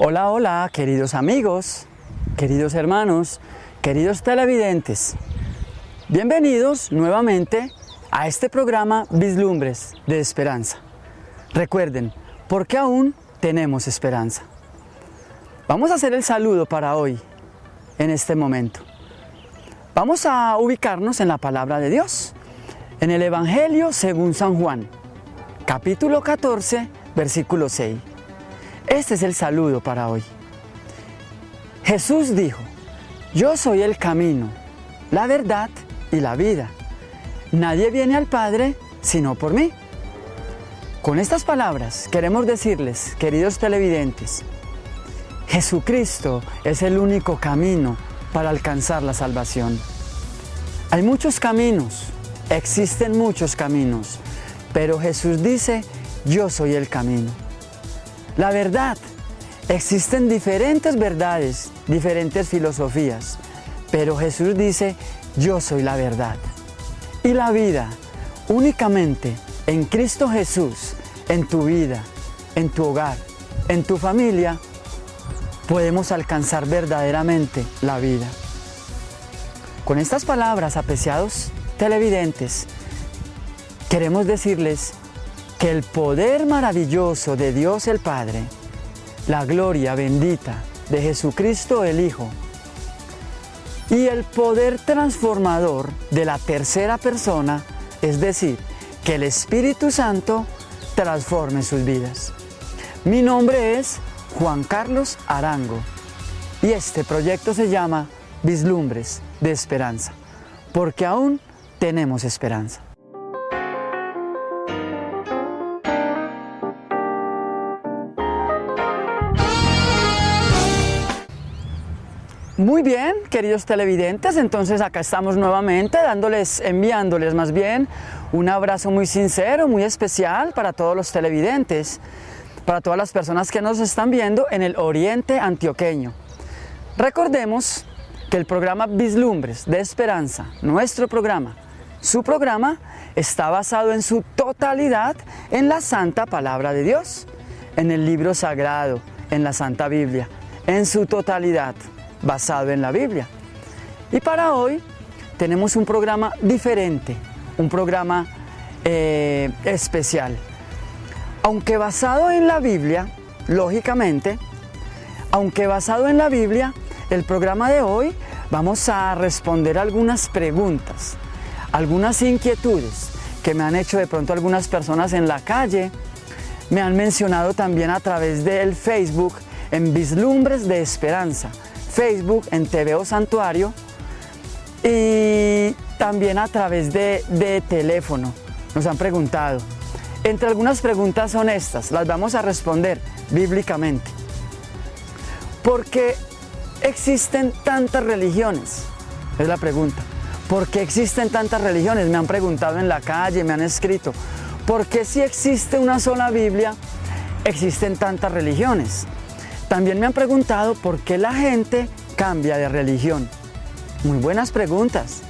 Hola, hola, queridos amigos, queridos hermanos, queridos televidentes. Bienvenidos nuevamente a este programa Vislumbres de Esperanza. Recuerden, porque aún tenemos esperanza. Vamos a hacer el saludo para hoy, en este momento. Vamos a ubicarnos en la palabra de Dios, en el Evangelio según San Juan, capítulo 14, versículo 6. Este es el saludo para hoy. Jesús dijo: yo soy el camino, la verdad y la vida. Nadie viene al Padre sino por mí. Con estas palabras queremos decirles, queridos televidentes, Jesucristo es el único camino para alcanzar la salvación. Hay muchos caminos, existen muchos caminos, pero Jesús dice: yo soy el camino. La verdad, existen diferentes verdades, diferentes filosofías, pero Jesús dice: yo soy la verdad. Y la vida, únicamente en Cristo Jesús, en tu vida, en tu hogar, en tu familia, podemos alcanzar verdaderamente la vida. Con estas palabras, apreciados televidentes, queremos decirles que el poder maravilloso de Dios el Padre, la gloria bendita de Jesucristo el Hijo y el poder transformador de la tercera persona, es decir, que el Espíritu Santo transforme sus vidas. Mi nombre es Juan Carlos Arango y este proyecto se llama Vislumbres de Esperanza, porque aún tenemos esperanza. Muy bien, queridos televidentes, entonces acá estamos nuevamente enviándoles más bien un abrazo muy sincero, muy especial para todos los televidentes, para todas las personas que nos están viendo en el Oriente Antioqueño. Recordemos que el programa Vislumbres de Esperanza, nuestro programa, su programa, está basado en su totalidad en la Santa Palabra de Dios, en el libro sagrado, en la Santa Biblia, en su totalidad, basado en la Biblia. Y para hoy tenemos un programa diferente, un programa especial. Aunque basado en la Biblia, lógicamente, aunque basado en la Biblia, el programa de hoy vamos a responder algunas preguntas, algunas inquietudes que me han hecho de pronto algunas personas en la calle, me han mencionado también a través del Facebook en Vislumbres de Esperanza, Facebook en TVO Santuario y también a través de teléfono. Nos han preguntado. Entre algunas preguntas son estas, las vamos a responder bíblicamente. ¿Por qué existen tantas religiones? Es la pregunta. ¿Por qué existen tantas religiones? Me han preguntado en la calle, me han escrito. ¿Por qué si existe una sola Biblia, existen tantas religiones? También me han preguntado por qué la gente cambia de religión. Muy buenas preguntas.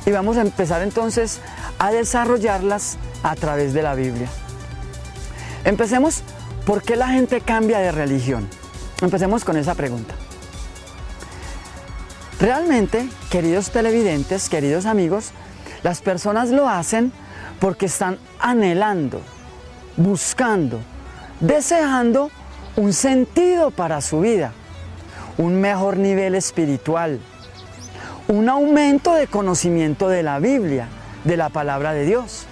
Y vamos a empezar entonces a desarrollarlas a través de la Biblia. Empecemos, ¿por qué la gente cambia de religión? Empecemos con esa pregunta. Realmente, queridos televidentes, queridos amigos, las personas lo hacen porque están anhelando, buscando, deseando un sentido para su vida, un mejor nivel espiritual, un aumento de conocimiento de la Biblia, de la palabra de Dios.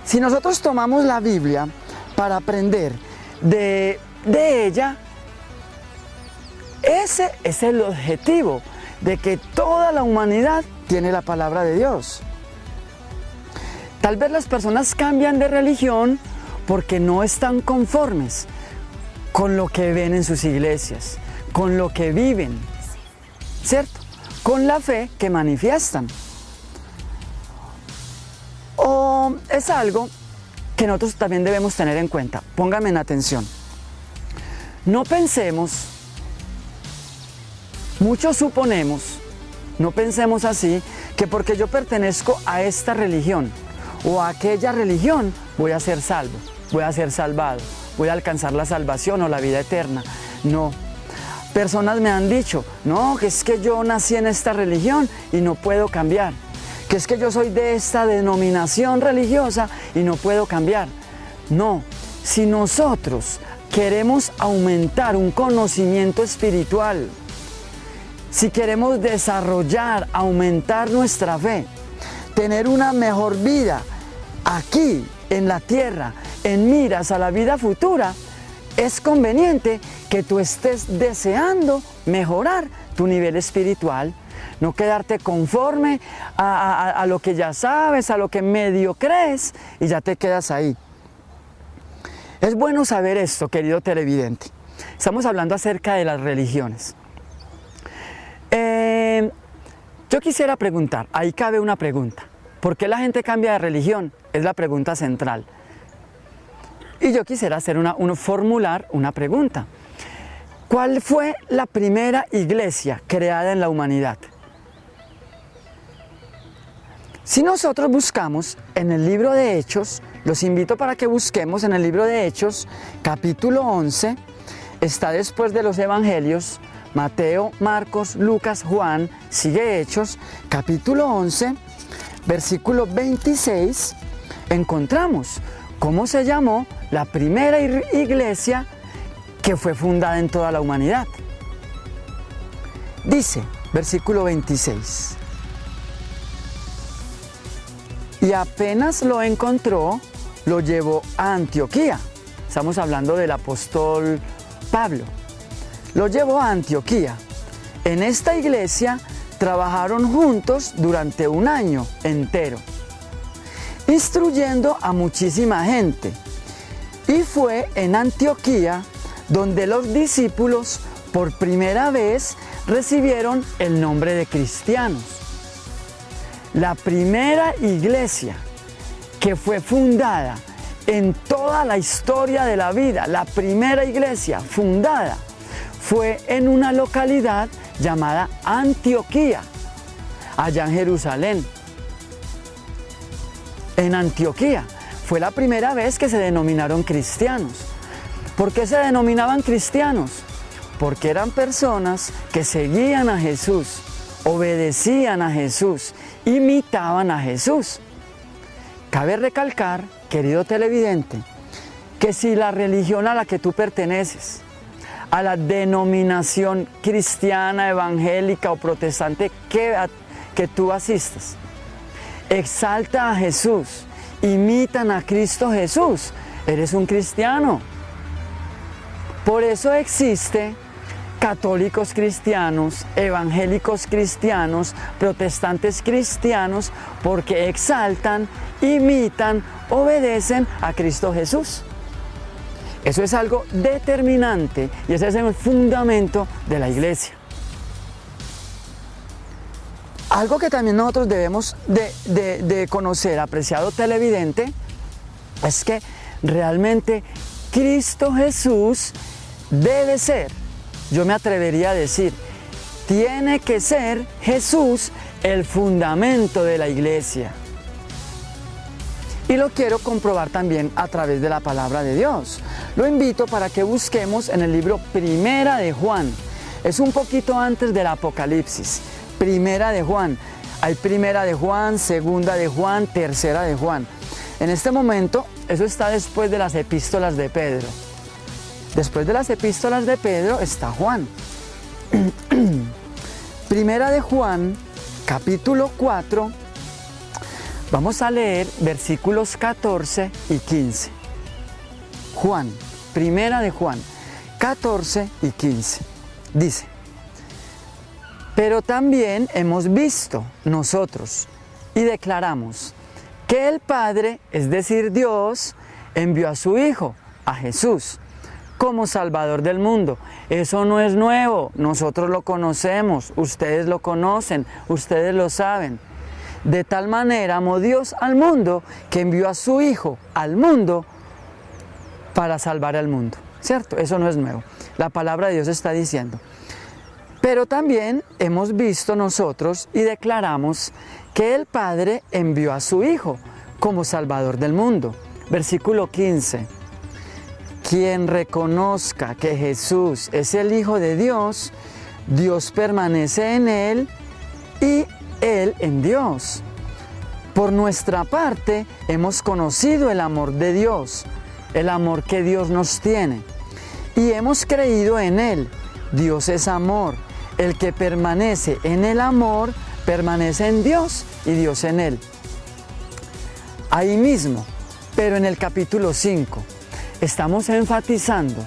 Si nosotros tomamos la Biblia para aprender de ella, ese es el objetivo de que toda la humanidad tiene la palabra de Dios. Tal vez las personas cambian de religión porque no están conformes con lo que ven en sus iglesias, con lo que viven, ¿cierto? Con la fe que manifiestan. O es algo que nosotros también debemos tener en cuenta. Pónganme en atención. No pensemos, muchos suponemos, no pensemos así, que porque yo pertenezco a esta religión o a aquella religión voy a ser salvo, voy a ser salvado, voy a alcanzar la salvación o la vida eterna. No. Personas me han dicho, no, que es que yo nací en esta religión y no puedo cambiar. Que es que yo soy de esta denominación religiosa y no puedo cambiar. No, si nosotros queremos aumentar un conocimiento espiritual, si queremos desarrollar, aumentar nuestra fe, tener una mejor vida aquí en la tierra, en miras a la vida futura, es conveniente que tú estés deseando mejorar tu nivel espiritual, no quedarte conforme a lo que ya sabes, a lo que medio crees y ya te quedas ahí. Es bueno saber esto, querido televidente. Estamos hablando acerca de las religiones. Yo quisiera preguntar, ahí cabe una pregunta. ¿Por qué la gente cambia de religión? Es la pregunta central. Y yo quisiera formular una pregunta. ¿Cuál fue la primera iglesia creada en la humanidad? Si nosotros buscamos en el libro de Hechos, los invito para que busquemos en el libro de Hechos, capítulo 11, está después de los evangelios, Mateo, Marcos, Lucas, Juan, sigue Hechos, capítulo 11, versículo 26, encontramos cómo se llamó la primera iglesia que fue fundada en toda la humanidad. Dice, versículo 26, y apenas lo encontró, lo llevó a Antioquía. Estamos hablando del apóstol Pablo. Lo llevó a Antioquía. En esta iglesia trabajaron juntos durante un año entero, instruyendo a muchísima gente. Y fue en Antioquía donde los discípulos por primera vez recibieron el nombre de cristianos. La primera iglesia que fue fundada en toda la historia de la vida, la primera iglesia fundada, fue en una localidad llamada Antioquía, allá en Jerusalén. En Antioquía fue la primera vez que se denominaron cristianos. ¿Por qué se denominaban cristianos? Porque eran personas que seguían a Jesús, obedecían a Jesús, imitaban a Jesús. Cabe recalcar, querido televidente, que si la religión a la que tú perteneces, a la denominación cristiana, evangélica o protestante que tú asistes, exalta a Jesús, imitan a Cristo Jesús, eres un cristiano. Por eso existe católicos cristianos, evangélicos cristianos, protestantes cristianos, porque exaltan, imitan, obedecen a Cristo Jesús. Eso es algo determinante y ese es el fundamento de la iglesia. Algo que también nosotros debemos de conocer, apreciado televidente, es que realmente Cristo Jesús debe ser, yo me atrevería a decir, tiene que ser Jesús el fundamento de la iglesia. Y lo quiero comprobar también a través de la palabra de Dios. Lo invito para que busquemos en el libro Primera de Juan. Es un poquito antes del Apocalipsis. Primera de Juan. Hay Primera de Juan, Segunda de Juan, Tercera de Juan. En este momento, eso está después de las epístolas de Pedro. Después de las epístolas de Pedro está Juan. Primera de Juan, capítulo 4. Vamos a leer versículos 14 y 15. Juan, Primera de Juan, 14 y 15. Dice, pero también hemos visto nosotros y declaramos que el Padre, es decir, Dios, envió a su Hijo, a Jesús, como Salvador del mundo. Eso no es nuevo, nosotros lo conocemos, ustedes lo conocen, ustedes lo saben. De tal manera amó Dios al mundo que envió a su Hijo al mundo para salvar al mundo. ¿Cierto? Eso no es nuevo. La palabra de Dios está diciendo. Pero también hemos visto nosotros y declaramos que el Padre envió a su Hijo como Salvador del mundo. Versículo 15. quien reconozca que Jesús es el Hijo de Dios, Dios permanece en él y él en Dios. Por nuestra parte, hemos conocido el amor de Dios, el amor que Dios nos tiene, y hemos creído en él. Dios es amor. El que permanece en el amor, permanece en Dios y Dios en él. Ahí mismo, pero en el capítulo 5, estamos enfatizando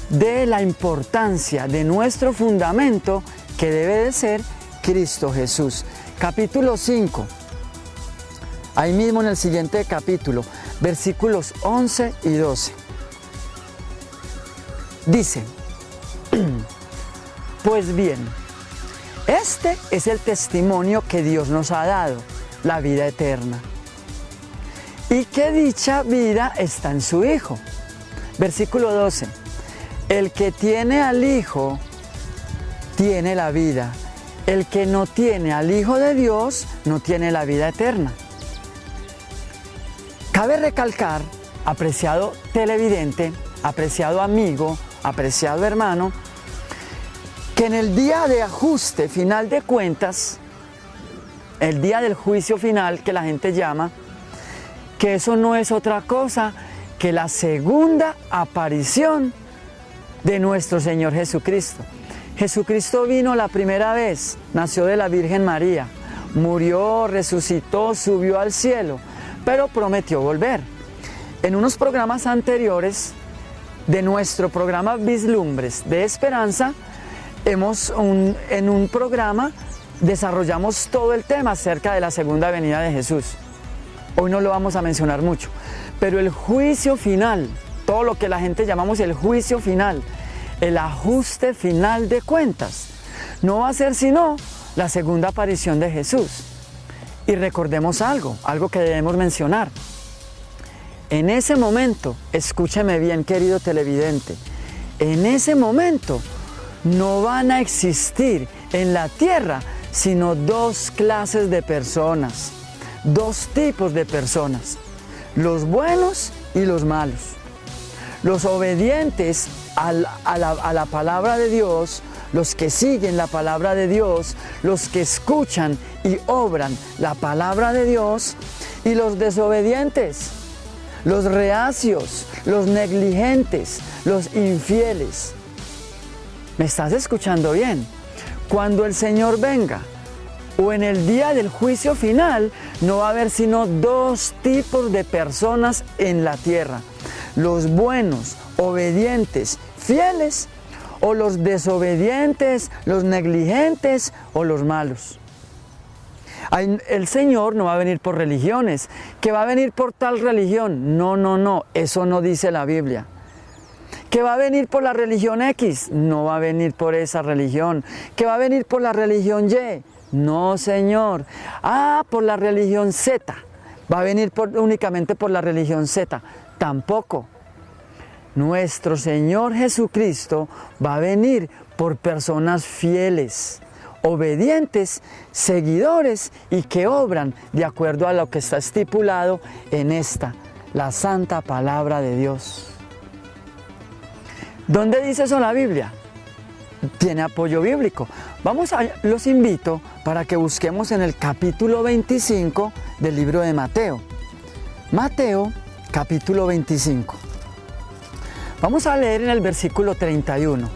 de la importancia de nuestro fundamento que debe de ser Cristo Jesús. Capítulo 5, ahí mismo en el siguiente capítulo, versículos 11 y 12. Dice, pues bien, este es el testimonio que Dios nos ha dado, la vida eterna. Y que dicha vida está en su Hijo. Versículo 12. El que tiene al Hijo, tiene la vida. El que no tiene al Hijo de Dios, no tiene la vida eterna. Cabe recalcar, apreciado televidente, apreciado amigo, apreciado hermano, que en el día de ajuste final de cuentas, el día del juicio final que la gente llama, que eso no es otra cosa que la segunda aparición de nuestro Señor Jesucristo. Jesucristo vino la primera vez, nació de la Virgen María, murió, resucitó, subió al cielo, pero prometió volver. En unos programas anteriores de nuestro programa Vislumbres de Esperanza, en un programa desarrollamos todo el tema acerca de la segunda venida de Jesús. Hoy no lo vamos a mencionar mucho, pero el juicio final, todo lo que la gente llamamos el juicio final, el ajuste final de cuentas, no va a ser sino la segunda aparición de Jesús. Y recordemos algo que debemos mencionar. En ese momento, escúcheme bien, querido televidente, en ese momento no van a existir en la tierra sino dos clases de personas. Dos tipos de personas, los buenos y los malos. Los obedientes a la palabra de Dios, los que siguen la palabra de Dios, los que escuchan y obran la palabra de Dios, y los desobedientes, los reacios, los negligentes, los infieles. ¿Me estás escuchando bien? Cuando el Señor venga, o en el día del juicio final, no va a haber sino dos tipos de personas en la tierra. Los buenos, obedientes, fieles, o los desobedientes, los negligentes o los malos. El Señor no va a venir por religiones, que va a venir por tal religión. No, eso no dice la Biblia. Que va a venir por la religión X, no va a venir por esa religión. Que va a venir por la religión Y. No, Señor. Por la religión Z. Va a venir únicamente por la religión Z. Tampoco. Nuestro Señor Jesucristo va a venir por personas fieles, obedientes, seguidores y que obran de acuerdo a lo que está estipulado en la santa palabra de Dios. ¿Dónde dice eso la Biblia? Tiene apoyo bíblico. Los invito para que busquemos en el capítulo 25 del libro de Mateo. Mateo, capítulo 25. Vamos a leer en el versículo 31.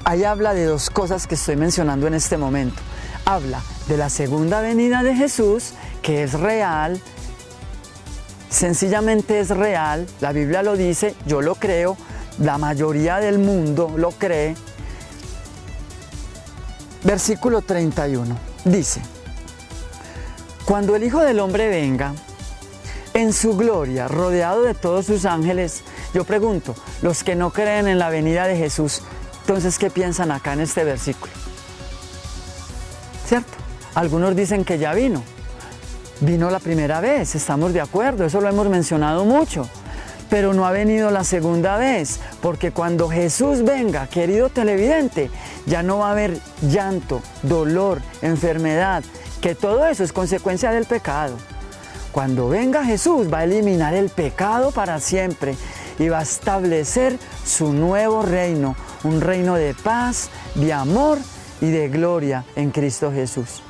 Ahí habla de dos cosas que estoy mencionando en este momento. Habla de la segunda venida de Jesús, que es real, sencillamente es real, la Biblia lo dice, yo lo creo, la mayoría del mundo lo cree. Versículo 31 dice: cuando el Hijo del Hombre venga en su gloria, rodeado de todos sus ángeles. Yo pregunto, los que no creen en la venida de Jesús, entonces, ¿qué piensan acá en este versículo? ¿Cierto? Algunos dicen que ya vino la primera vez, estamos de acuerdo, eso lo hemos mencionado mucho, pero no ha venido la segunda vez, porque cuando Jesús venga, querido televidente, ya no va a haber llanto, dolor, enfermedad, que todo eso es consecuencia del pecado. Cuando venga Jesús va a eliminar el pecado para siempre y va a establecer su nuevo reino, un reino de paz, de amor y de gloria en Cristo Jesús.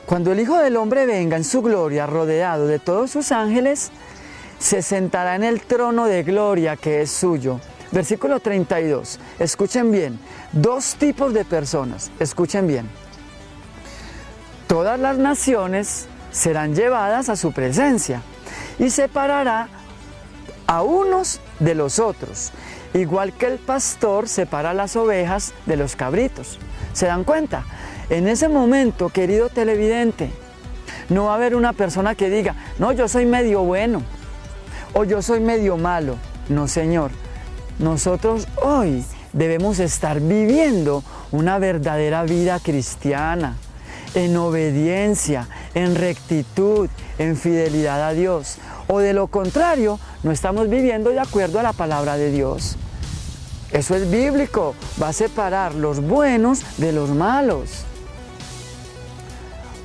Cuando el Hijo del Hombre venga en su gloria, rodeado de todos sus ángeles, se sentará en el trono de gloria que es suyo. Versículo 32, escuchen bien, dos tipos de personas, escuchen bien. Todas las naciones serán llevadas a su presencia y separará a unos de los otros, igual que el pastor separa las ovejas de los cabritos. ¿Se dan cuenta? En ese momento, querido televidente, no va a haber una persona que diga, no, yo soy medio bueno o yo soy medio malo. No, Señor. Nosotros hoy debemos estar viviendo una verdadera vida cristiana, en obediencia, en rectitud, en fidelidad a Dios. O de lo contrario, no estamos viviendo de acuerdo a la palabra de Dios. Eso es bíblico, va a separar los buenos de los malos.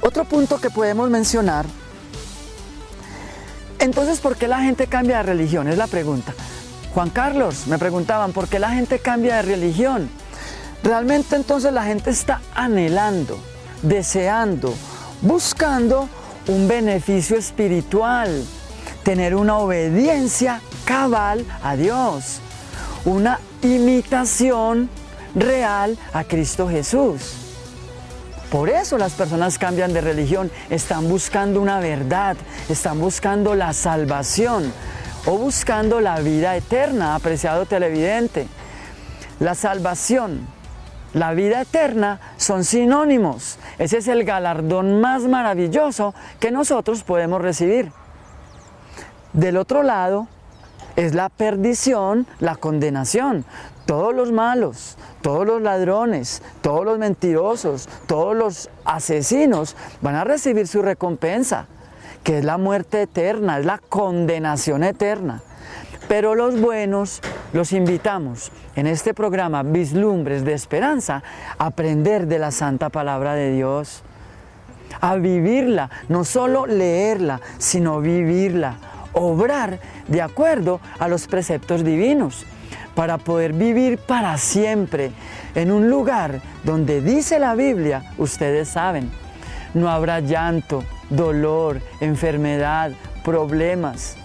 Otro punto que podemos mencionar, entonces, ¿por qué la gente cambia de religión? Es la pregunta. Juan Carlos, me preguntaban, ¿por qué la gente cambia de religión? Realmente entonces la gente está anhelando, deseando, buscando un beneficio espiritual, tener una obediencia cabal a Dios, una imitación real a Cristo Jesús. Por eso las personas cambian de religión, están buscando una verdad, están buscando la salvación o buscando la vida eterna, apreciado televidente. La salvación, la vida eterna son sinónimos. Ese es el galardón más maravilloso que nosotros podemos recibir. Del otro lado es la perdición, la condenación. Todos los malos, todos los ladrones, todos los mentirosos, todos los asesinos van a recibir su recompensa, que es la muerte eterna, es la condenación eterna. Pero los buenos los invitamos en este programa Vislumbres de Esperanza a aprender de la santa palabra de Dios, a vivirla, no solo leerla, sino vivirla, obrar de acuerdo a los preceptos divinos, para poder vivir para siempre en un lugar donde dice la Biblia, ustedes saben, no habrá llanto, dolor, enfermedad, problemas.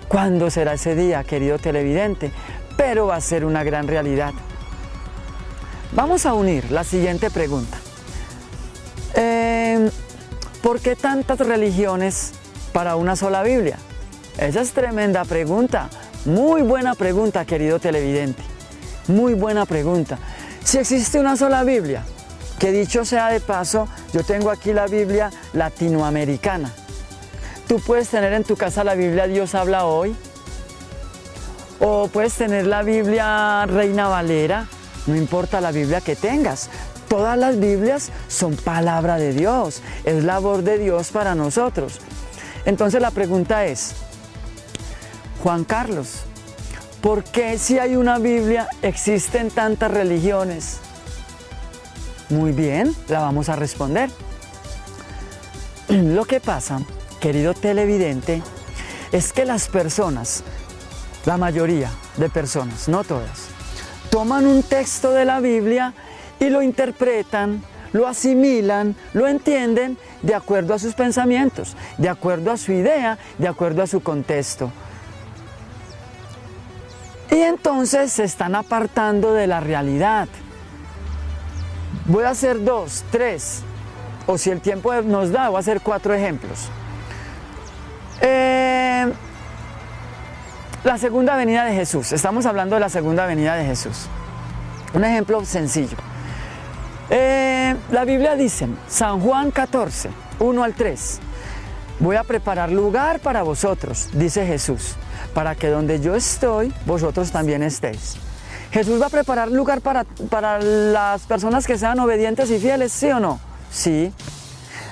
¿Cuándo será ese día, querido televidente? Pero va a ser una gran realidad. Vamos a unir la siguiente pregunta. ¿Por qué tantas religiones para una sola Biblia? Esa es tremenda pregunta. Muy buena pregunta, querido televidente. Muy buena pregunta. Si existe una sola Biblia, que dicho sea de paso, yo tengo aquí la Biblia latinoamericana. Tú puedes tener en tu casa la Biblia Dios habla hoy, o puedes tener la Biblia Reina Valera, no importa la Biblia que tengas. Todas las Biblias son palabra de Dios, es labor de Dios para nosotros. Entonces la pregunta es, Juan Carlos, ¿por qué si hay una Biblia existen tantas religiones? Muy bien, la vamos a responder. Lo que pasa, querido televidente, es que las personas, la mayoría de personas, no todas, toman un texto de la Biblia y lo interpretan, lo asimilan, lo entienden de acuerdo a sus pensamientos, de acuerdo a su idea, de acuerdo a su contexto. Y entonces se están apartando de la realidad. Voy a hacer 2, 3, o si el tiempo nos da, voy a hacer 4 ejemplos. La segunda venida de Jesús. Estamos hablando de la segunda venida de Jesús. Un ejemplo sencillo. La Biblia dice, San Juan 14, 1 al 3. Voy a preparar lugar para vosotros, dice Jesús, para que donde yo estoy, vosotros también estéis. ¿Jesús va a preparar lugar para las personas que sean obedientes y fieles, sí o no? Sí.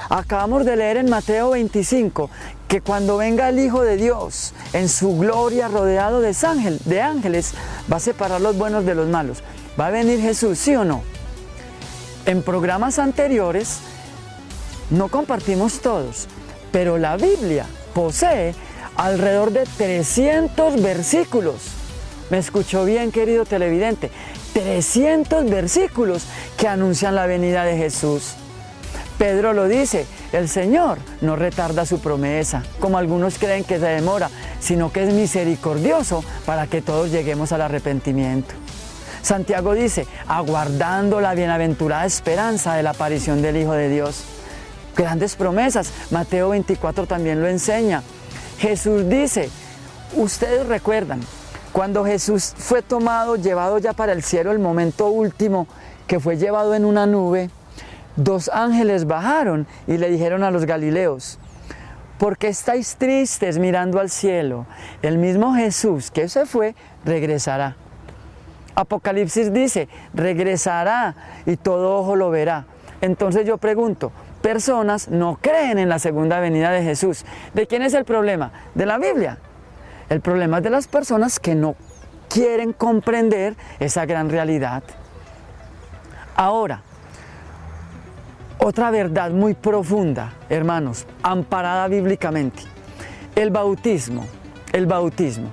Acabamos de leer en Mateo 25 que cuando venga el Hijo de Dios en su gloria rodeado de ángeles, va a separar los buenos de los malos. ¿Va a venir Jesús, sí o no? En programas anteriores no compartimos todos, pero la Biblia posee alrededor de 300 versículos. ¿Me escuchó bien, querido televidente? 300 versículos que anuncian la venida de Jesús. Pedro lo dice, el Señor no retarda su promesa, como algunos creen que se demora, sino que es misericordioso para que todos lleguemos al arrepentimiento. Santiago dice, aguardando la bienaventurada esperanza de la aparición del Hijo de Dios. Grandes promesas, Mateo 24 también lo enseña. Jesús dice, ustedes recuerdan, cuando Jesús fue tomado, llevado ya para el cielo, el momento último, que fue llevado en una nube, 2 ángeles bajaron y le dijeron a los galileos, ¿por qué estáis tristes mirando al cielo? El mismo Jesús que se fue, regresará. Apocalipsis dice, regresará y todo ojo lo verá. Entonces yo pregunto, personas no creen en la segunda venida de Jesús. ¿De quién es el problema? ¿De la Biblia? El problema es de las personas que no quieren comprender esa gran realidad. Ahora, otra verdad muy profunda, hermanos, amparada bíblicamente. El bautismo. El bautismo.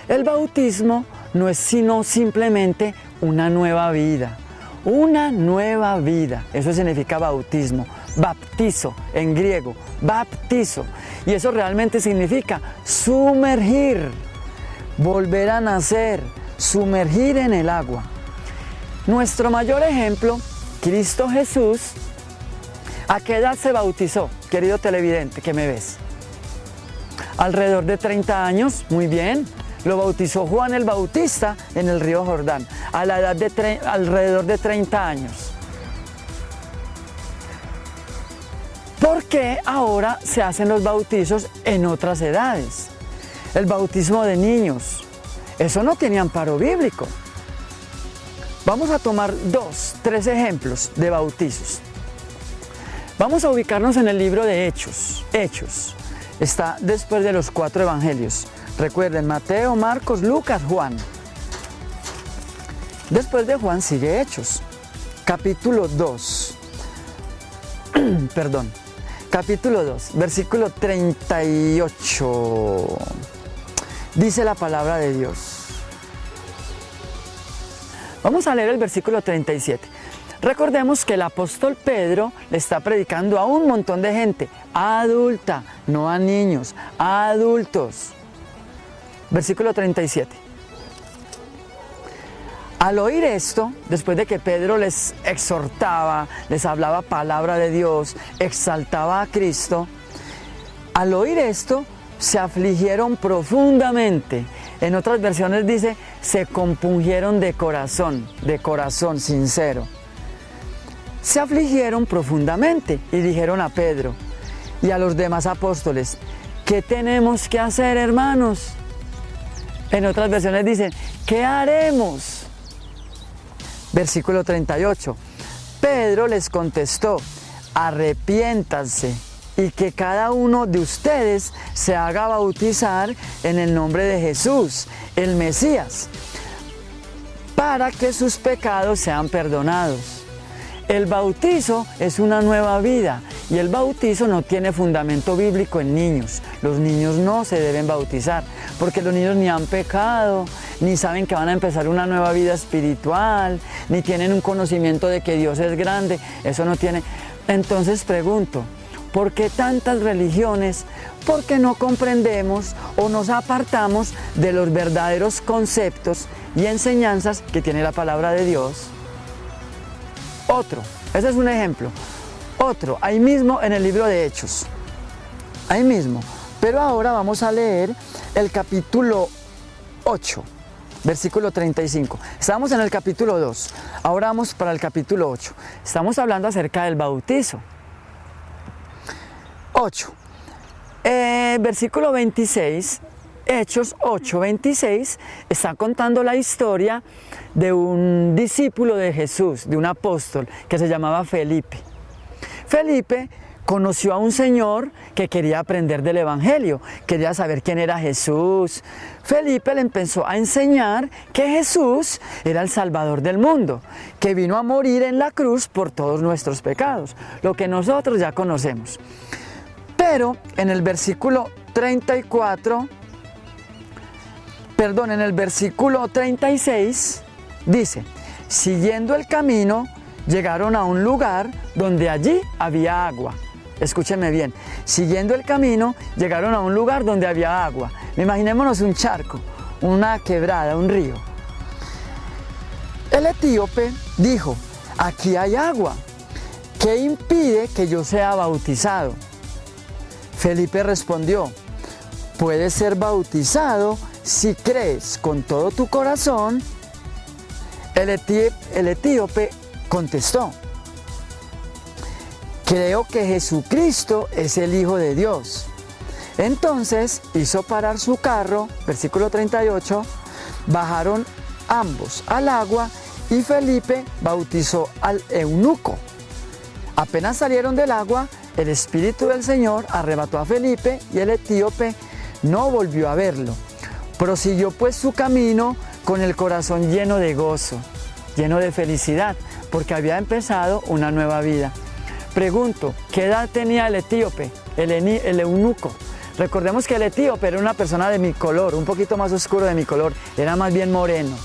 El bautismo no es sino simplemente una nueva vida. Una nueva vida. Eso significa bautismo. Baptizo en griego. Baptizo. Y eso realmente significa sumergir. Volver a nacer. Sumergir en el agua. Nuestro mayor ejemplo, Cristo Jesús. ¿A qué edad se bautizó, querido televidente que me ves? Alrededor de 30 años, muy bien. Lo bautizó Juan el Bautista en el río Jordán, a la edad de alrededor de 30 años. ¿Por qué ahora se hacen los bautizos en otras edades? El bautismo de niños, eso no tiene amparo bíblico. Vamos a tomar 2, 3 ejemplos de bautizos. Vamos a ubicarnos en el libro de Hechos. Hechos está después de los 4 evangelios. Recuerden, Mateo, Marcos, Lucas, Juan. Después de Juan sigue Hechos. Capítulo 2. Perdón. Capítulo 2, versículo 38. Dice la palabra de Dios. Vamos a leer el versículo 37. Recordemos que el apóstol Pedro le está predicando a un montón de gente, adulta, no a niños, a adultos. Versículo 37. Al oír esto, después de que Pedro les exhortaba, les hablaba palabra de Dios, exaltaba a Cristo, al oír esto, se afligieron profundamente. En otras versiones dice, se compungieron de corazón sincero. Se afligieron profundamente y dijeron a Pedro y a los demás apóstoles, ¿qué tenemos que hacer, hermanos? En otras versiones dicen, ¿qué haremos? Versículo 38. Pedro les contestó, arrepiéntanse y que cada uno de ustedes se haga bautizar en el nombre de Jesús, el Mesías, para que sus pecados sean perdonados. El bautizo es una nueva vida y el bautizo no tiene fundamento bíblico en niños. Los niños no se deben bautizar porque los niños ni han pecado, ni saben que van a empezar una nueva vida espiritual, ni tienen un conocimiento de que Dios es grande. Eso no tiene. Entonces pregunto, ¿por qué tantas religiones? Porque no comprendemos o nos apartamos de los verdaderos conceptos y enseñanzas que tiene la palabra de Dios. Otro, ese es un ejemplo. Otro, ahí mismo en el libro de Hechos. Ahí mismo. Pero ahora vamos a leer el capítulo 8, versículo 35. Estamos en el capítulo 2. Ahora vamos para el capítulo 8. Estamos hablando acerca del bautizo. 8. Versículo 26. Hechos 8:26 está contando la historia de un discípulo de Jesús, de un apóstol que se llamaba Felipe. Felipe conoció a un señor que quería aprender del Evangelio, quería saber quién era Jesús. Felipe le empezó a enseñar que Jesús era el Salvador del mundo, que vino a morir en la cruz por todos nuestros pecados, lo que nosotros ya conocemos. Pero en el versículo 34, perdón, en el versículo 36 dice, siguiendo el camino, llegaron a un lugar donde allí había agua. Escúchenme bien, siguiendo el camino, llegaron a un lugar donde había agua. Imaginémonos un charco, una quebrada, un río. El etíope dijo, aquí hay agua, ¿qué impide que yo sea bautizado? Felipe respondió, puedes ser bautizado si crees con todo tu corazón. El etíope contestó, creo que Jesucristo es el Hijo de Dios. Entonces hizo parar su carro, versículo 38, bajaron ambos al agua y Felipe bautizó al eunuco. Apenas salieron del agua, el Espíritu del Señor arrebató a Felipe y el etíope no volvió a verlo. Prosiguió pues su camino con el corazón lleno de gozo, lleno de felicidad, porque había empezado una nueva vida. Pregunto, ¿qué edad tenía el etíope, el eunuco? Recordemos que el etíope era una persona de mi color, un poquito más oscuro de mi color, era más bien moreno.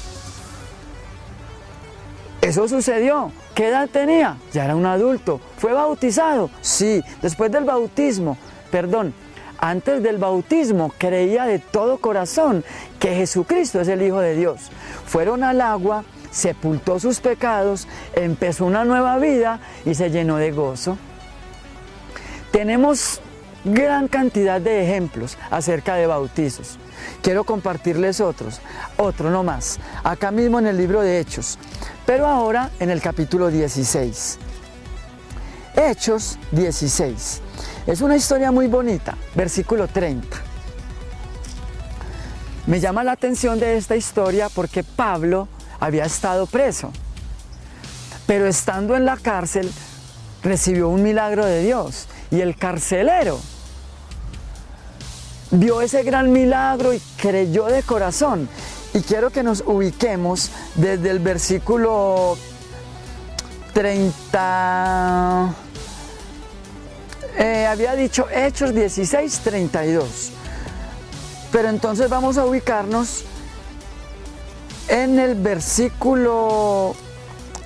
Eso sucedió. ¿Qué edad tenía? Ya era un adulto. ¿Fue bautizado? Sí. Después del bautismo, antes del bautismo creía de todo corazón que Jesucristo es el Hijo de Dios. Fueron al agua, sepultó sus pecados, empezó una nueva vida y se llenó de gozo. Tenemos gran cantidad de ejemplos acerca de bautizos. Quiero compartirles otro no más, acá mismo en el libro de Hechos, pero ahora en el capítulo 16. Hechos 16. Es una historia muy bonita, versículo 30. Me llama la atención de esta historia porque Pablo había estado preso, pero estando en la cárcel recibió un milagro de Dios y el carcelero vio ese gran milagro y creyó de corazón. Y quiero que nos ubiquemos desde el versículo 30, había dicho Hechos 16, 32. Pero entonces vamos a ubicarnos en el versículo,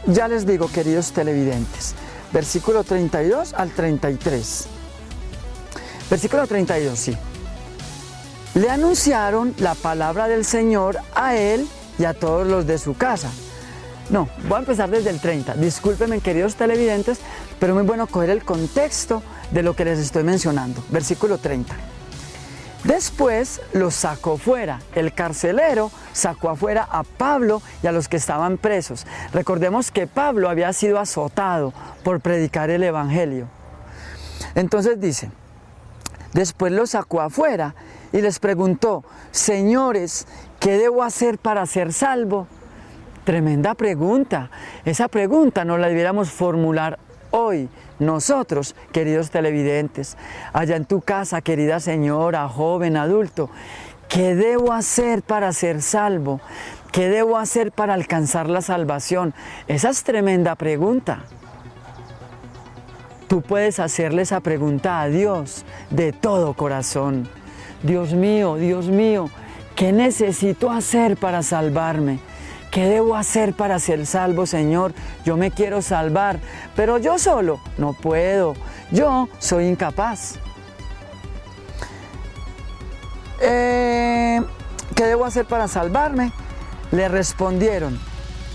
ya les digo, queridos televidentes, versículo 32 al 33. Versículo 32, sí. Le anunciaron la palabra del Señor a él y a todos los de su casa. No, voy a empezar desde el 30. Discúlpenme, queridos televidentes, pero muy bueno coger el contexto de lo que les estoy mencionando. Versículo 30. Después los sacó fuera. El carcelero sacó afuera a Pablo y a los que estaban presos. Recordemos que Pablo había sido azotado por predicar el evangelio. Entonces dice, después los sacó afuera y les preguntó, señores, ¿qué debo hacer para ser salvo? Tremenda pregunta. Esa pregunta no la debiéramos formular hoy nosotros, queridos televidentes, allá en tu casa, querida señora, joven, adulto. ¿Qué debo hacer para ser salvo? ¿Qué debo hacer para alcanzar la salvación? Esa es tremenda pregunta. Tú puedes hacerle esa pregunta a Dios de todo corazón. Dios mío, ¿qué necesito hacer para salvarme? ¿Qué debo hacer para ser salvo, Señor? Yo me quiero salvar, pero yo solo no puedo. Yo soy incapaz. ¿Qué debo hacer para salvarme? Le respondieron,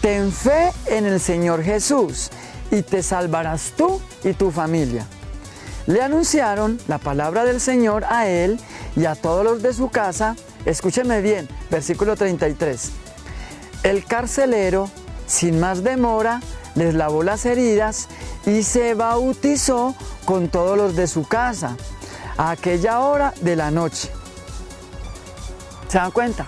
ten fe en el Señor Jesús y te salvarás tú y tu familia. Le anunciaron la palabra del Señor a él y a todos los de su casa. Escúchenme bien, versículo 33. El carcelero, sin más demora, les lavó las heridas y se bautizó con todos los de su casa a aquella hora de la noche. ¿Se dan cuenta?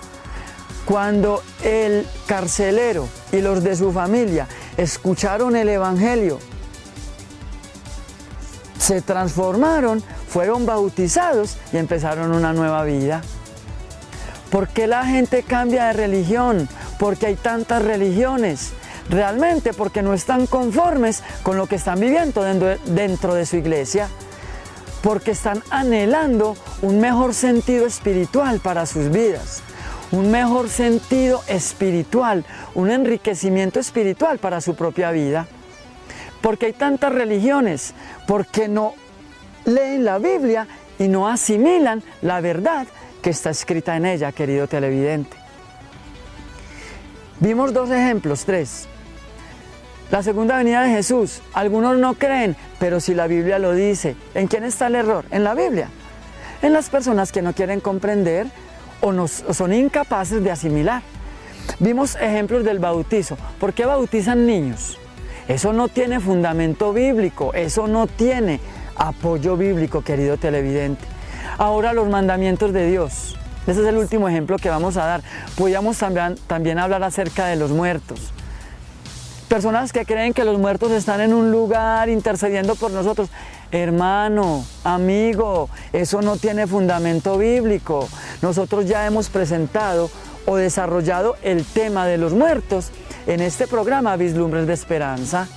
Cuando el carcelero y los de su familia escucharon el evangelio, se transformaron, fueron bautizados y empezaron una nueva vida. ¿Por qué la gente cambia de religión? Porque hay tantas religiones. Realmente porque no están conformes con lo que están viviendo dentro de su iglesia. porque están anhelando un mejor sentido espiritual para sus vidas, un mejor sentido espiritual, un enriquecimiento espiritual para su propia vida. Porque hay tantas religiones, porque no leen la Biblia y no asimilan la verdad que está escrita en ella, querido televidente. Vimos dos ejemplos, tres. La segunda venida de Jesús, algunos no creen, pero si la Biblia lo dice, ¿en quién está el error? En la Biblia. En las personas que no quieren comprender o son incapaces de asimilar. Vimos ejemplos del bautizo. ¿Por qué bautizan niños? Eso no tiene fundamento bíblico, eso no tiene apoyo bíblico, querido televidente. Ahora los mandamientos de Dios. Ese es el último ejemplo que vamos a dar. Podríamos también hablar acerca de los muertos. Personas que creen que los muertos están en un lugar intercediendo por nosotros. Hermano, amigo, eso no tiene fundamento bíblico. Nosotros ya hemos presentado o desarrollado el tema de los muertos en este programa Vislumbres de Esperanza.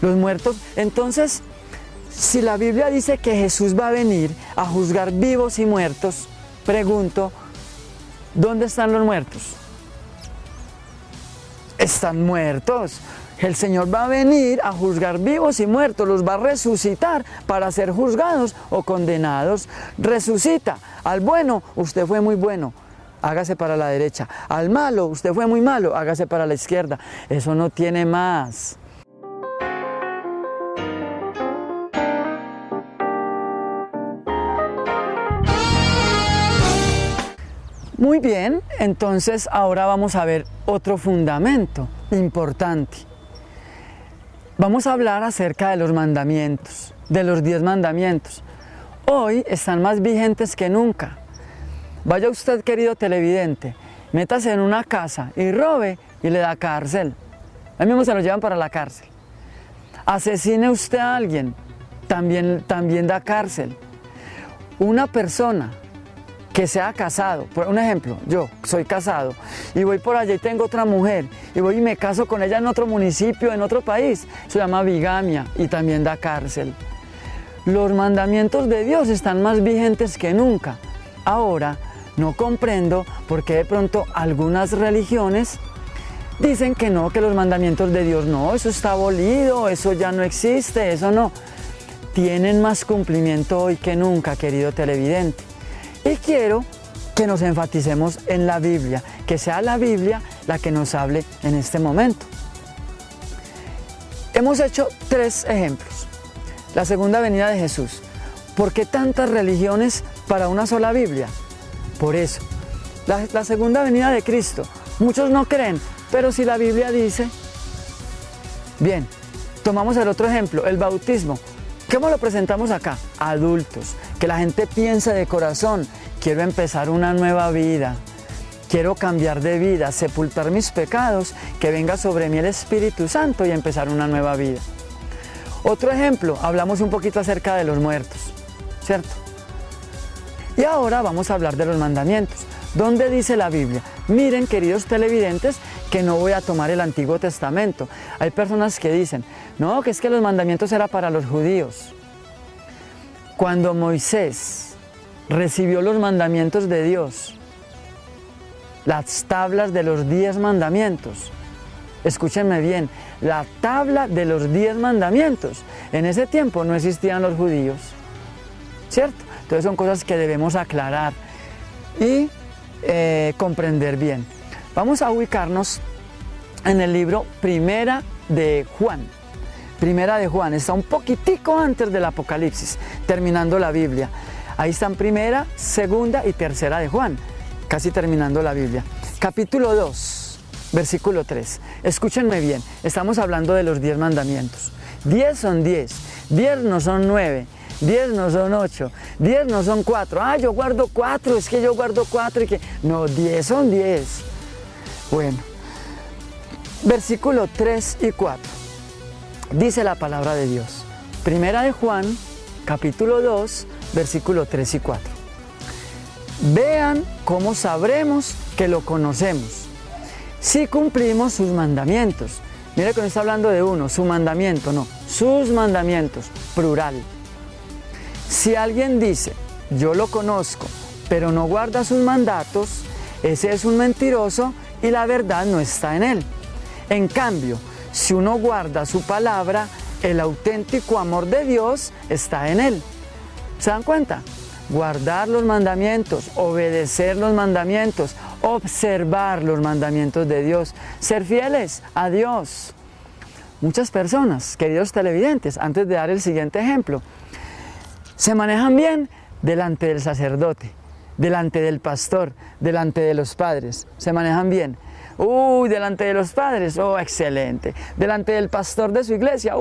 Los muertos, entonces, si la Biblia dice que Jesús va a venir a juzgar vivos y muertos, pregunto, ¿dónde están los muertos? Están muertos. El Señor va a venir a juzgar vivos y muertos, los va a resucitar para ser juzgados o condenados. Resucita. Al bueno, usted fue muy bueno, hágase para la derecha. Al malo, usted fue muy malo, hágase para la izquierda. Eso no tiene más. Muy bien, entonces ahora vamos a ver otro fundamento importante. Vamos a hablar acerca de los mandamientos, de los 10 mandamientos. Hoy están más vigentes que nunca. Vaya usted, querido televidente, métase en una casa y robe y le da cárcel. A mí mismo se lo llevan para la cárcel. Asesine usted a alguien, también da cárcel. Una persona que sea casado, por un ejemplo, yo soy casado y voy por allá y tengo otra mujer y voy y me caso con ella en otro municipio, en otro país, se llama bigamia y también da cárcel. Los mandamientos de Dios están más vigentes que nunca. Ahora, no comprendo por qué de pronto algunas religiones dicen que no, que los mandamientos de Dios no, eso está abolido, eso ya no existe, eso no. Tienen más cumplimiento hoy que nunca, querido televidente. Y quiero que nos enfaticemos en la Biblia, que sea la Biblia la que nos hable en este momento. Hemos hecho 3 ejemplos. La segunda venida de Jesús. ¿Por qué tantas religiones para una sola Biblia? Por eso. La segunda venida de Cristo. Muchos no creen, pero si la Biblia dice... Bien, tomamos el otro ejemplo, el bautismo. ¿Cómo lo presentamos acá? Adultos, que la gente piense de corazón, quiero empezar una nueva vida, quiero cambiar de vida, sepultar mis pecados, que venga sobre mí el Espíritu Santo y empezar una nueva vida. Otro ejemplo, hablamos un poquito acerca de los muertos, ¿cierto? Y ahora vamos a hablar de los mandamientos. ¿Dónde dice la Biblia? Miren, queridos televidentes, que no voy a tomar el Antiguo Testamento. Hay personas que dicen, no, que es que los mandamientos eran para los judíos. Cuando Moisés recibió los mandamientos de Dios, las tablas de los 10 mandamientos, escúchenme bien, la tabla de los 10 mandamientos, en ese tiempo no existían los judíos, ¿cierto? Entonces son cosas que debemos aclarar y comprender bien. Vamos a ubicarnos en el libro Primera de Juan. Primera de Juan, está un poquitico antes del Apocalipsis, terminando la Biblia. Ahí están Primera, Segunda y Tercera de Juan, casi terminando la Biblia. Capítulo 2, versículo 3. Escúchenme bien, estamos hablando de los 10 mandamientos. 10 son 10, 10 no son 9. 10 no son 8, 10 no son 4. Ah, yo guardo 4, es que yo guardo 4 y que... No, 10 son 10. Bueno, versículo 3 y 4. Dice la palabra de Dios. Primera de Juan, capítulo 2, versículo 3 y 4. Vean cómo sabremos que lo conocemos, si cumplimos sus mandamientos. Mire que no está hablando de uno, su mandamiento, no, sus mandamientos, plural. Si alguien dice, yo lo conozco, pero no guarda sus mandatos, ese es un mentiroso y la verdad no está en él. En cambio, si uno guarda su palabra, el auténtico amor de Dios está en él. ¿Se dan cuenta? Guardar los mandamientos, obedecer los mandamientos, observar los mandamientos de Dios, ser fieles a Dios. Muchas personas, queridos televidentes, antes de dar el siguiente ejemplo, se manejan bien delante del sacerdote, delante del pastor, delante de los padres. Se manejan bien. Delante de los padres, excelente. Delante del pastor de su iglesia,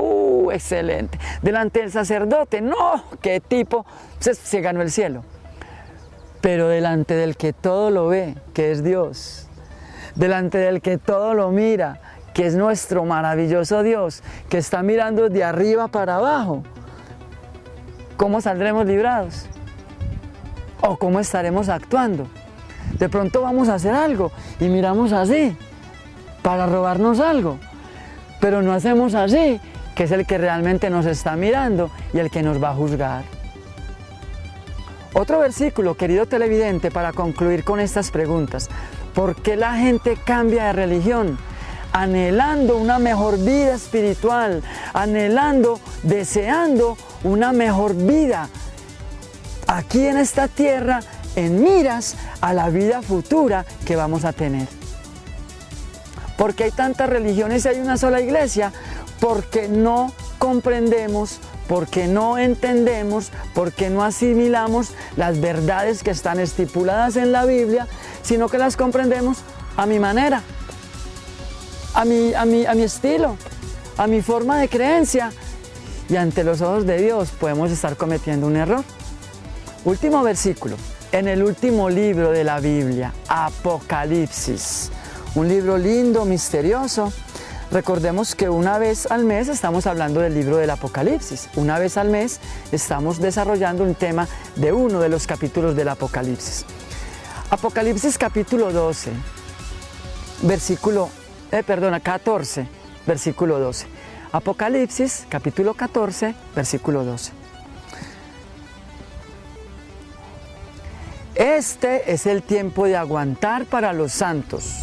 excelente. Delante del sacerdote, no, qué tipo, se ganó el cielo. Pero delante del que todo lo ve, que es Dios, delante del que todo lo mira, que es nuestro maravilloso Dios, que está mirando de arriba para abajo, ¿cómo saldremos librados? ¿O cómo estaremos actuando? De pronto vamos a hacer algo y miramos así para robarnos algo, pero no hacemos así, que es el que realmente nos está mirando y el que nos va a juzgar. Otro versículo, querido televidente, para concluir con estas preguntas. ¿Por qué la gente cambia de religión? Anhelando una mejor vida espiritual, anhelando, deseando una mejor vida aquí en esta tierra, en miras a la vida futura que vamos a tener. Porque hay tantas religiones y hay una sola iglesia, porque no comprendemos, porque no entendemos, porque no asimilamos las verdades que están estipuladas en la Biblia, sino que las comprendemos a mi manera, a mi estilo, a mi forma de creencia, y ante los ojos de Dios podemos estar cometiendo un error. Último versículo. En el último libro de la Biblia, Apocalipsis, un libro lindo, misterioso. Recordemos que una vez al mes estamos hablando del libro del Apocalipsis. Una vez al mes estamos desarrollando un tema de uno de los capítulos del Apocalipsis. Apocalipsis capítulo 12, 14, versículo 12. Apocalipsis capítulo 14, versículo 12. Este es el tiempo de aguantar para los santos.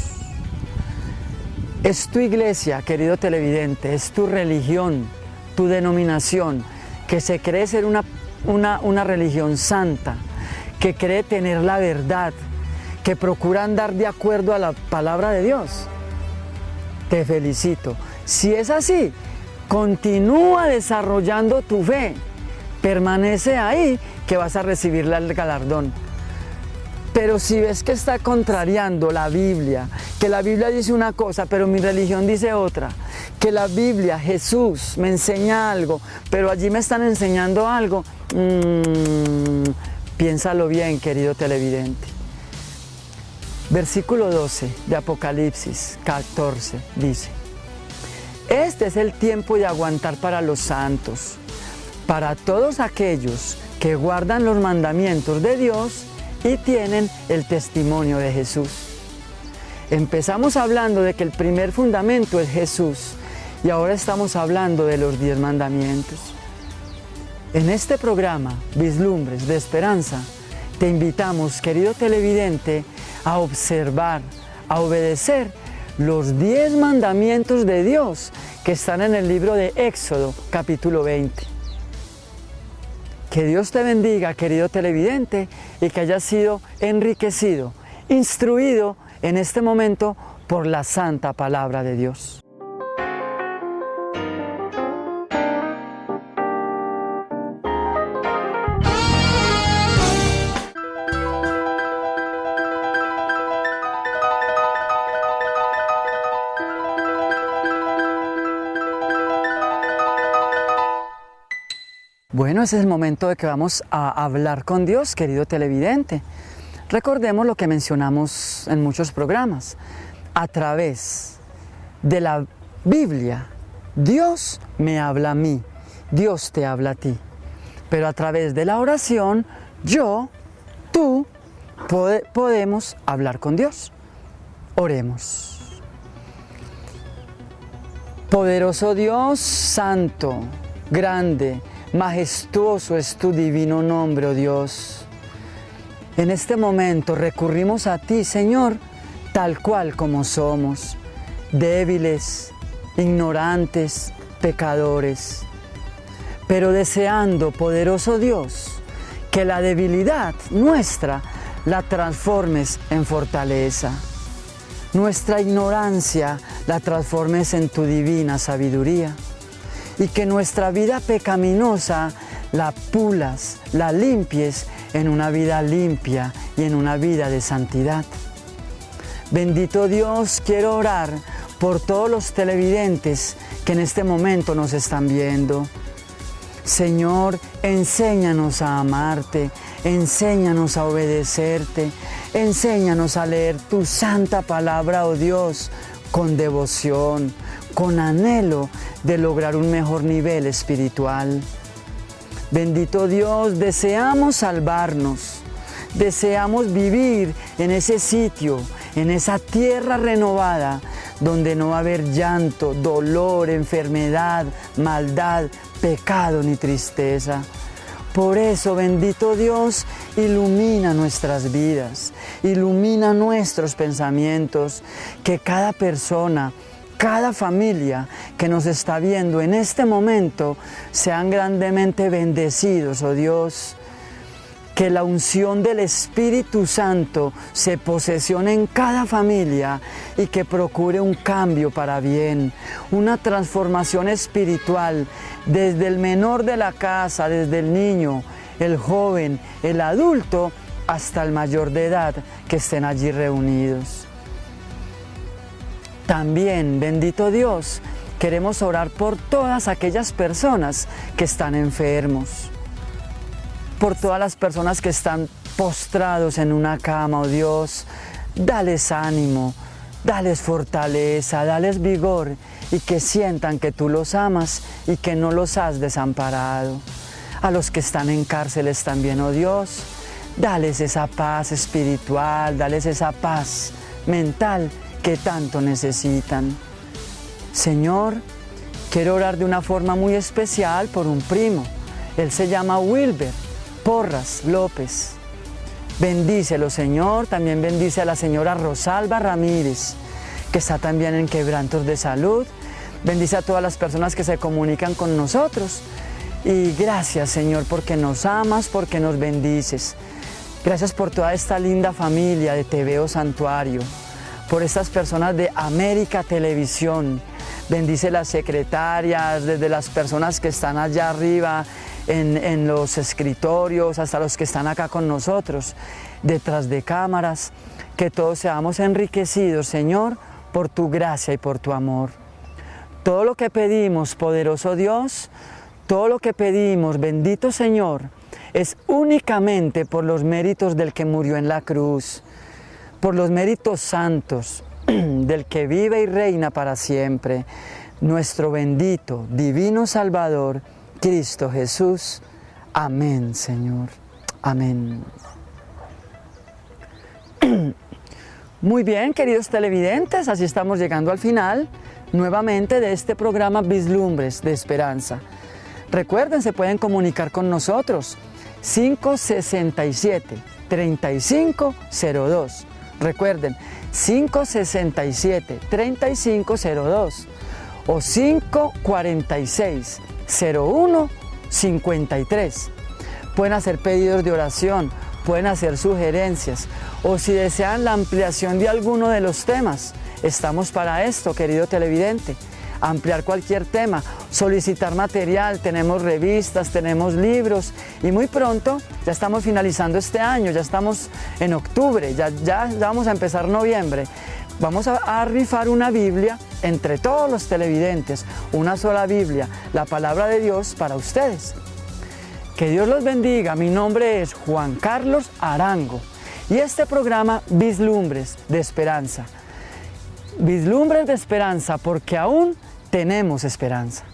Es tu iglesia, querido televidente, es tu religión, tu denominación, que se cree ser una religión santa, que cree tener la verdad, que procura andar de acuerdo a la palabra de Dios. Te felicito. Si es así, continúa desarrollando tu fe, permanece ahí, que vas a recibir el galardón. Pero si ves que está contrariando la Biblia, que la Biblia dice una cosa, pero mi religión dice otra, que la Biblia, Jesús, me enseña algo, pero allí me están enseñando algo, piénsalo bien, querido televidente. Versículo 12 de Apocalipsis 14 dice: este es el tiempo de aguantar para los santos, para todos aquellos que guardan los mandamientos de Dios y tienen el testimonio de Jesús. Empezamos hablando de que el primer fundamento es Jesús y ahora estamos hablando de los 10 mandamientos. En este programa, Vislumbres de Esperanza, te invitamos, querido televidente, a observar, a obedecer los 10 mandamientos de Dios que están en el libro de Éxodo, capítulo 20. Que Dios te bendiga, querido televidente, y que hayas sido enriquecido, instruido en este momento por la santa palabra de Dios. Bueno, ese es el momento de que vamos a hablar con Dios, querido televidente. Recordemos lo que mencionamos en muchos programas. A través de la Biblia, Dios me habla a mí, Dios te habla a ti. Pero a través de la oración, tú, podemos hablar con Dios. Oremos. Poderoso Dios, santo, grande, Majestuoso es tu divino nombre, oh Dios. En este momento recurrimos a ti, Señor, tal cual como somos, débiles, ignorantes, pecadores, pero deseando, poderoso Dios, que la debilidad nuestra la transformes en fortaleza, nuestra ignorancia la transformes en tu divina sabiduría, y que nuestra vida pecaminosa la pulas, la limpies en una vida limpia y en una vida de santidad. Bendito Dios, quiero orar por todos los televidentes que en este momento nos están viendo. Señor, enséñanos a amarte, enséñanos a obedecerte, enséñanos a leer tu santa palabra, oh Dios, con devoción, con anhelo de lograr un mejor nivel espiritual. Bendito Dios, deseamos salvarnos, deseamos vivir en ese sitio, en esa tierra renovada, donde no va a haber llanto, dolor, enfermedad, maldad, pecado ni tristeza. Por eso, bendito Dios, ilumina nuestras vidas, ilumina nuestros pensamientos, que cada persona, cada familia que nos está viendo en este momento sean grandemente bendecidos, oh Dios. Que la unción del Espíritu Santo se posesione en cada familia y que procure un cambio para bien, una transformación espiritual desde el menor de la casa, desde el niño, el joven, el adulto, hasta el mayor de edad que estén allí reunidos. También, bendito Dios, queremos orar por todas aquellas personas que están enfermos, por todas las personas que están postrados en una cama, oh Dios. Dales ánimo, dales fortaleza, dales vigor y que sientan que tú los amas y que no los has desamparado. A los que están en cárceles también, oh Dios, dales esa paz espiritual, dales esa paz mental que tanto necesitan. Señor, quiero orar de una forma muy especial por un primo. Él se llama Wilber Porras López. Bendícelo, Señor. También bendice a la señora Rosalba Ramírez, que está también en quebrantos de salud. Bendice a todas las personas que se comunican con nosotros. Y gracias, Señor, porque nos amas, porque nos bendices. Gracias por toda esta linda familia de TVO Santuario, por estas personas de América Televisión. Bendice las secretarias, desde las personas que están allá arriba en los escritorios, hasta los que están acá con nosotros, detrás de cámaras. Que todos seamos enriquecidos, Señor, por tu gracia y por tu amor. Todo lo que pedimos, poderoso Dios, todo lo que pedimos, bendito Señor, es únicamente por los méritos del que murió en la cruz, por los méritos santos del que vive y reina para siempre, nuestro bendito, divino Salvador, Cristo Jesús. Amén, Señor. Amén. Muy bien, queridos televidentes, así estamos llegando al final nuevamente de este programa Vislumbres de Esperanza. Recuerden, se pueden comunicar con nosotros 567-3502. Recuerden, 567-3502 o 546-0153. Pueden hacer pedidos de oración, pueden hacer sugerencias o si desean la ampliación de alguno de los temas. Estamos para esto, querido televidente. Ampliar cualquier tema, solicitar material, tenemos revistas, tenemos libros y muy pronto, ya estamos finalizando este año, ya estamos en octubre, ya vamos a empezar noviembre. Vamos a rifar una Biblia entre todos los televidentes, una sola Biblia, la palabra de Dios para ustedes. Que Dios los bendiga, mi nombre es Juan Carlos Arango y este programa Vislumbres de Esperanza. Vislumbres de Esperanza porque aún tenemos esperanza.